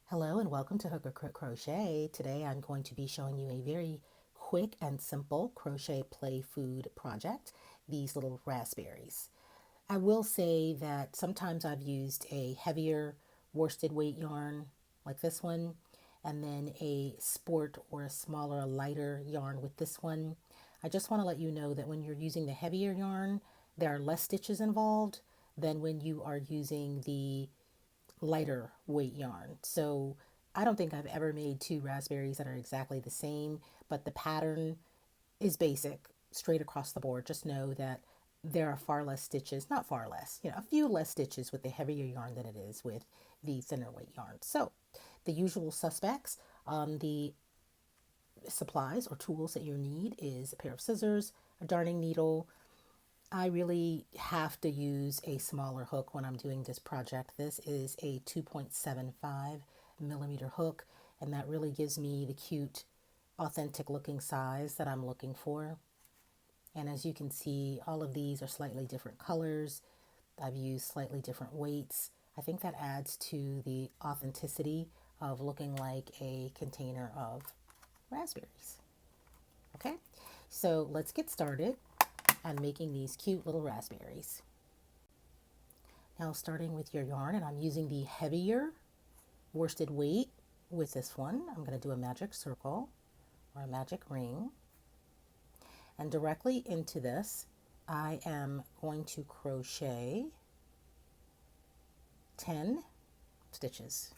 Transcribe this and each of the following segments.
Hello and welcome to Hooker Crochet. Today I'm going to be showing you a very quick and simple crochet play food project, these little raspberries. I will say that sometimes I've used a heavier worsted weight yarn like this one, and then a sport or a smaller, lighter yarn with this one. I just want to let you know that when you're using the heavier yarn, there are less stitches involved than when you are using the lighter weight yarn. So I don't think I've ever made two raspberries that are exactly the same, but the pattern is basic, straight across the board. Just know that there are far less stitches, not far less, a few less stitches with the heavier yarn than it is with the thinner weight yarn. So the usual suspects on the supplies or tools that you need is a pair of scissors, a darning needle. I really have to use a smaller hook when I'm doing this project. This is a 2.75 millimeter hook, and that really gives me the cute, authentic looking size that I'm looking for. And as you can see, all of these are slightly different colors. I've used slightly different weights. I think that adds to the authenticity of looking like a container of raspberries. Okay, so let's get started on making these cute little raspberries. Now starting with your yarn, and I'm using the heavier worsted weight with this one. I'm going to do a magic circle or a magic ring. And directly into this, I am going to crochet 10 stitches.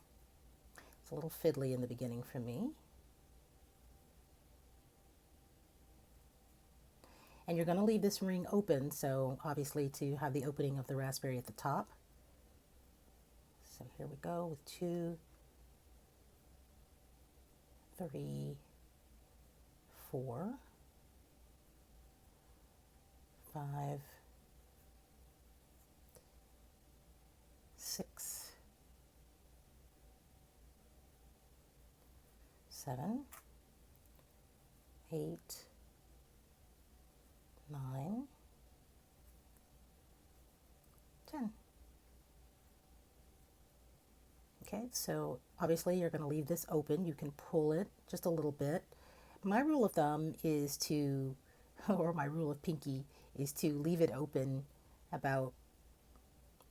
It's a little fiddly in the beginning for me. And you're going to leave this ring open, so obviously to have the opening of the raspberry at the top. So here we go with 2, 3, 4, 5, 6, 7, 8, 9, 10. Okay, so obviously you're going to leave this open. You can pull it just a little bit. My rule of thumb is to, or my rule of pinky, is to leave it open about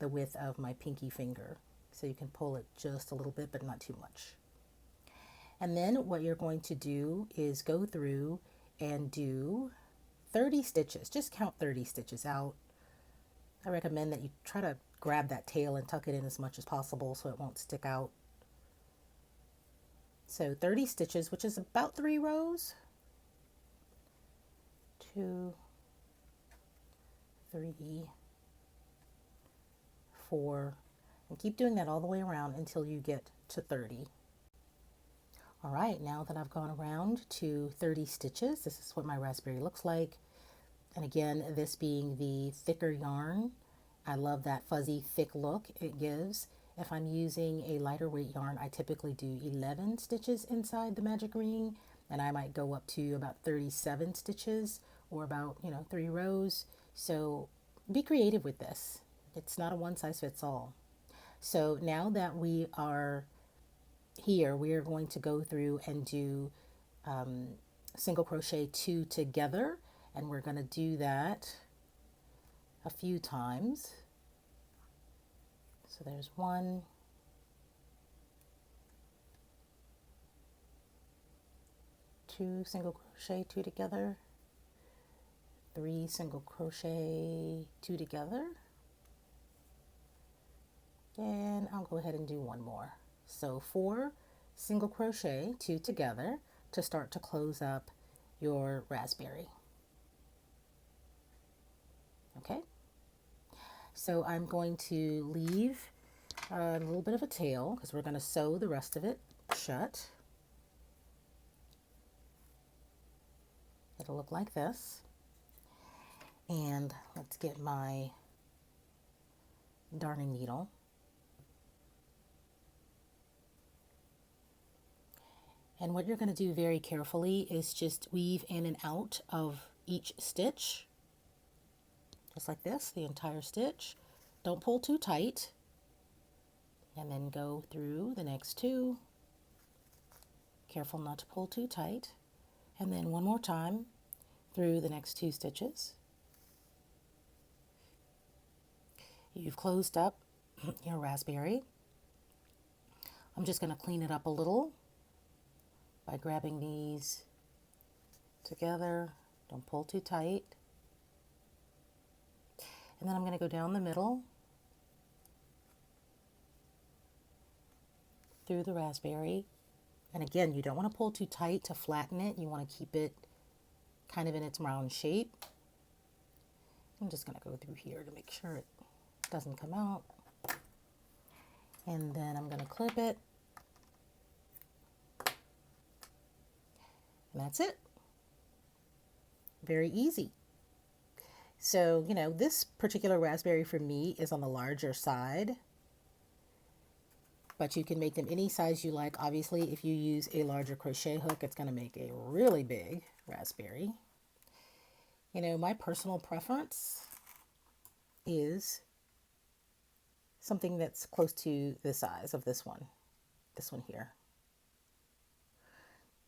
the width of my pinky finger. So you can pull it just a little bit, but not too much. And then what you're going to do is go through and do 30 stitches. Just count 30 stitches out. I recommend that you try to grab that tail and tuck it in as much as possible so it won't stick out. So 30 stitches, which is about 3 rows. 2, 3, 4, and keep doing that all the way around until you get to 30. All right, now that I've gone around to 30 stitches, this is what my raspberry looks like. And again, this being the thicker yarn, I love that fuzzy thick look it gives. If I'm using a lighter weight yarn, I typically do 11 stitches inside the magic ring, and I might go up to about 37 stitches or about, 3 rows. So be creative with this. It's not a one size fits all. So now that we are here, we are going to go through and do single crochet 2 together, and we're going to do that a few times. So there's 1, 2 single crochet 2 together, 3 single crochet 2 together, and I'll go ahead and do 1 more. So 4 single crochet 2 together to start to close up your raspberry. Okay, so I'm going to leave a little bit of a tail because we're going to sew the rest of it shut. It'll look like this. And let's get my darning needle. And what you're going to do very carefully is just weave in and out of each stitch. Just like this, the entire stitch. Don't pull too tight. And then go through the next 2 Careful not to pull too tight. And then one more time through the next 2 stitches. You've closed up your raspberry. I'm just going to clean it up a little by grabbing these together. Don't pull too tight. And then I'm going to go down the middle through the raspberry. And again, you don't want to pull too tight to flatten it. You want to keep it kind of in its round shape. I'm just going to go through here to make sure it doesn't come out. And then I'm going to clip it. And that's it. Very easy. So, you know, this particular raspberry for me is on the larger side, but you can make them any size you like. Obviously, if you use a larger crochet hook, it's going to make a really big raspberry. You know, my personal preference is something that's close to the size of this one here.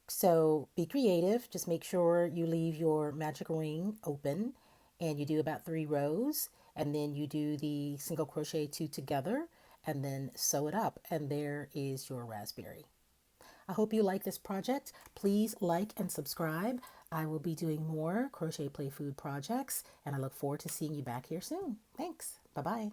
So be creative. Just make sure you leave your magic ring open and you do about 3 rows, and then you do the single crochet 2 together and then sew it up, and there is your raspberry. I hope you like this project. Please like and subscribe. I will be doing more crochet play food projects, and I look forward to seeing you back here soon. Thanks. Bye-bye.